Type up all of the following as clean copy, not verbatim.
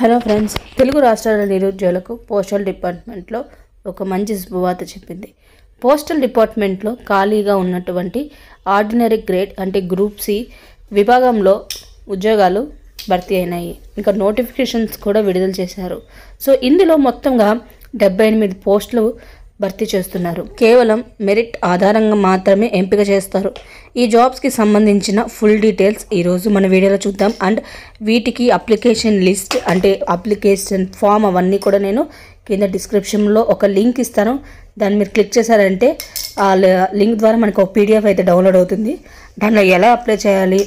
Hello friends, Telugu రాష్ట్రాల నిరుద్యోగులకు postal డిపార్ట్మెంట్లో ఒక మంచి శుభవార్త చెప్పింది. పోస్టల్ డిపార్ట్మెంట్లో ఖాళీగా ఉన్నటువంటి ఆర్డినరీ గ్రేడ్ అంటే గ్రూప్ సి విభాగంలో ఉద్యోగాలు భర్తీ అయినాయి. ఇంకా నోటిఫికేషన్స్ కూడా విడుదల చేశారు. సో ఇందులో మొత్తంగా 78 పోస్టులు భర్తీ చేస్తున్నారు. కేవలం మెరిట్ ఆధారంగా మాత్రమే ఎంపిక చేస్తారు. ఈ జాబ్స్కి సంబంధించిన ఫుల్ డీటెయిల్స్ ఈరోజు మన వీడియోలో చూద్దాం. అండ్ వీటికి అప్లికేషన్ లిస్ట్ అంటే అప్లికేషన్ ఫామ్ అవన్నీ కూడా నేను కింద డిస్క్రిప్షన్లో ఒక లింక్ ఇస్తాను. దాన్ని మీరు క్లిక్ చేశారంటే ఆ లింక్ ద్వారా మనకు ఒక PDF అయితే డౌన్లోడ్ అవుతుంది. దానిలో ఎలా అప్లై చేయాలి,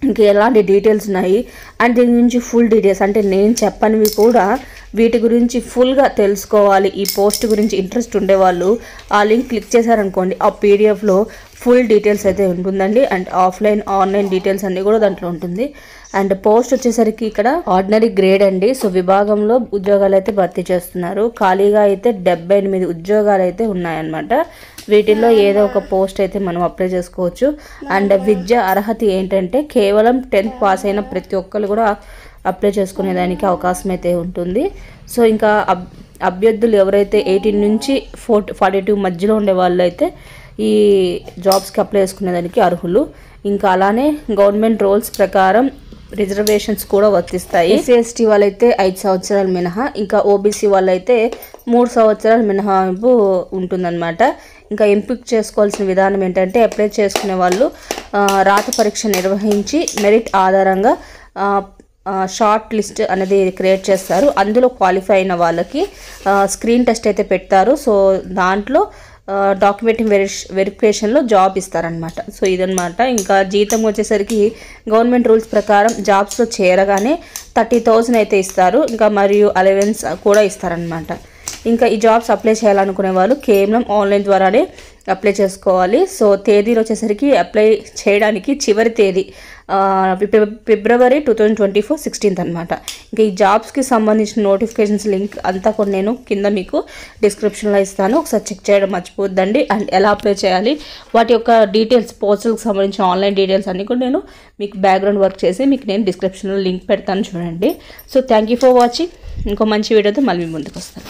ఇంకా ఎలాంటి డీటెయిల్స్ ఉన్నాయి అండ్ దీని గురించి ఫుల్ డీటెయిల్స్ అంటే నేను చెప్పనివి కూడా వీటి గురించి ఫుల్గా తెలుసుకోవాలి, ఈ పోస్ట్ గురించి ఇంట్రెస్ట్ ఉండేవాళ్ళు ఆ లింక్ క్లిక్ చేశారనుకోండి, ఆ PDFలో ఫుల్ డీటెయిల్స్ అయితే ఉంటుందండి. అండ్ ఆఫ్లైన్ ఆన్లైన్ డీటెయిల్స్ అన్నీ కూడా దాంట్లో ఉంటుంది. అండ్ పోస్ట్ వచ్చేసరికి ఇక్కడ ఆర్డినరీ గ్రేడ్ అండి. సో విభాగంలో ఉద్యోగాలు అయితే భర్తీ చేస్తున్నారు. ఖాళీగా అయితే 78 ఉద్యోగాలు అయితే ఉన్నాయన్నమాట. వీటిల్లో ఏదో ఒక పోస్ట్ అయితే మనం అప్లై చేసుకోవచ్చు. అండ్ విద్యా అర్హత ఏంటంటే కేవలం 10th పాస్ అయిన ప్రతి ఒక్కరు కూడా అప్లై చేసుకునేదానికి అవకాశం అయితే ఉంటుంది. సో ఇంకా అభ్యర్థులు ఎవరైతే 18 నుంచి 42 మధ్యలో ఉండే వాళ్ళు అయితే ఈ జాబ్స్కి అప్లై చేసుకునేదానికి అర్హులు. ఇంకా అలానే గవర్నమెంట్ రూల్స్ ప్రకారం రిజర్వేషన్స్ కూడా వర్తిస్తాయి. SC/ST వాళ్ళైతే 5 సంవత్సరాలు మినహా, ఇంకా OBC వాళ్ళైతే 3 సంవత్సరాలు మినహాయింపు ఉంటుందన్నమాట. ఇంకా ఎంపిక చేసుకోవాల్సిన విధానం ఏంటంటే అప్లై చేసుకునే వాళ్ళు రాత పరీక్ష నిర్వహించి మెరిట్ ఆధారంగా షార్ట్ లిస్ట్ అనేది క్రియేట్ చేస్తారు. అందులో క్వాలిఫై అయిన వాళ్ళకి స్క్రీన్ టెస్ట్ అయితే పెడతారు. సో దాంట్లో డాక్యుమెంట్ వెరిఫికేషన్లో జాబ్ ఇస్తారనమాట. సో ఇదనమాట. ఇంకా జీతం వచ్చేసరికి గవర్నమెంట్ రూల్స్ ప్రకారం జాబ్స్లో చేరగానే 30,000 అయితే ఇస్తారు. ఇంకా మరియు అలవెన్స్ కూడా ఇస్తారనమాట. ఇంకా ఈ జాబ్స్ అప్లై చేయాలనుకునే వాళ్ళు కేవలం ఆన్లైన్ ద్వారానే అప్లై చేసుకోవాలి. సో తేదీలు వచ్చేసరికి అప్లై చేయడానికి చివరి తేదీ ఫిబ్రవరి 2024 16th అనమాట. ఇంకా ఈ జాబ్స్కి సంబంధించిన నోటిఫికేషన్స్ లింక్ అంతా కూడా నేను కింద మీకు డిస్క్రిప్షన్లో ఇస్తాను. ఒకసారి చెక్ చేయడం మర్చిపోద్దండి. అండ్ ఎలా అప్లై చేయాలి, వాటి యొక్క డీటెయిల్స్, పోస్టులకు సంబంధించిన ఆన్లైన్ డీటెయిల్స్ అన్నీ కూడా నేను మీకు బ్యాక్గ్రౌండ్ వర్క్ చేసి మీకు నేను డిస్క్రిప్షన్లో లింక్ పెడతాను, చూడండి. So thank you for watching. ఇంకో మంచి వీడియోతో మళ్ళీ ముందుకు వస్తాను.